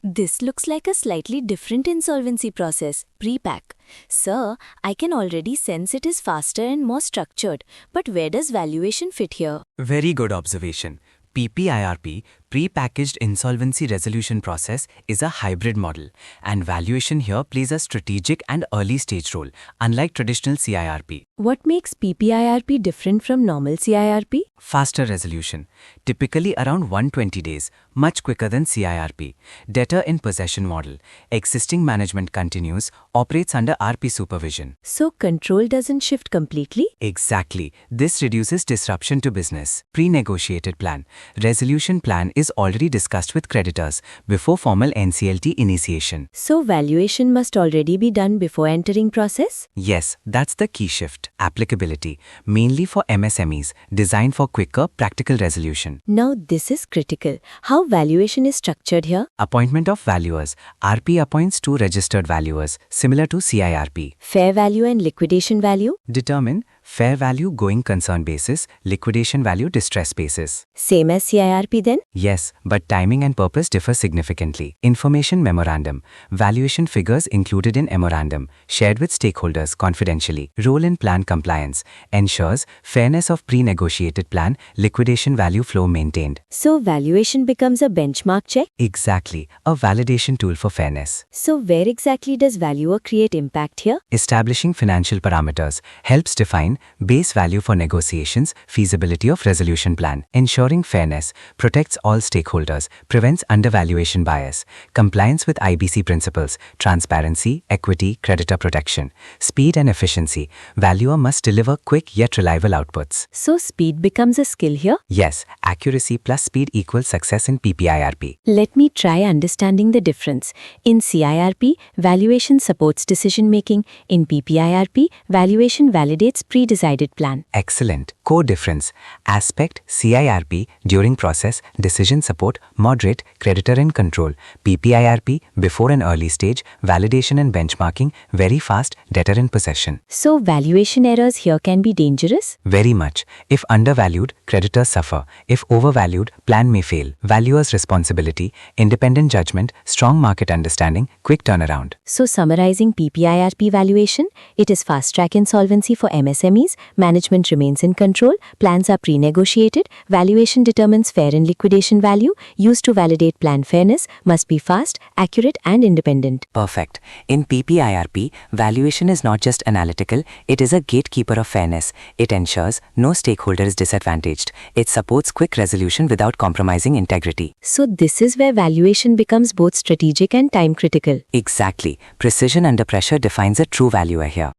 This looks like a slightly different insolvency process, pre-pack. Sir, I can already sense it is faster and more structured, but where does valuation fit here? Very good observation. PPIRP, Pre-Packaged Insolvency Resolution Process, is a hybrid model, and valuation here plays a strategic and early stage role, unlike traditional CIRP. What makes PPIRP different from normal CIRP? Faster resolution, typically around 120 days, much quicker than CIRP. Debtor in possession model, existing management continues, operates under RP supervision. So control doesn't shift completely? Exactly. This reduces disruption to business. Pre-negotiated plan. Resolution plan is already discussed with creditors before formal NCLT initiation. So valuation must already be done before entering process? Yes, that's the key shift. Applicability, mainly for MSMEs, designed for quicker, practical resolution. Now this is critical. How valuation is structured here? Appointment of valuers. RP appoints 2 registered valuers, similar to CIRP. Fair value and liquidation value? Determine fair value going concern basis, liquidation value distress basis. Same as CIRP then? Yes, but timing and purpose differ significantly. Information memorandum. Valuation figures included in memorandum, shared with stakeholders confidentially. Role in plan compliance. Ensures fairness of pre-negotiated plan, liquidation value flow maintained. So valuation becomes a benchmark check? Exactly, a validation tool for fairness. So where exactly does valuer create impact here? Establishing financial parameters helps define base value for negotiations, feasibility of resolution plan. Ensuring fairness protects all stakeholders, prevents undervaluation bias. Compliance with IBC principles, transparency, equity, creditor protection. Speed and efficiency. Valuer must deliver quick yet reliable outputs. So speed becomes a skill here? Yes, accuracy plus speed equals success in PPIRP. Let me try understanding the difference. In CIRP, valuation supports decision making. In PPIRP, valuation validates pre-decided plan. Excellent. Core difference. Aspect CIRP during process, decision support, moderate, creditor in control. PPIRP before an early stage, validation and benchmarking, very fast, debtor in possession. So valuation errors here can be dangerous? Very much. If undervalued, creditors suffer. If overvalued, plan may fail. Valuer's responsibility, independent judgment, strong market understanding, quick turnaround. So summarizing PPIRP valuation, it is fast-track insolvency for MSMEs, management remains in control, plans are pre-negotiated, valuation determines fair and liquidation value, used to validate plan fairness, must be fast, accurate and independent. Perfect. In PPIRP, valuation is not just analytical, it is a gatekeeper of fairness. It ensures no stakeholder is disadvantaged. It supports quick resolution without compromising integrity. So this is where valuation becomes both strategic and time critical. Exactly. Precision under pressure defines a true valuer here.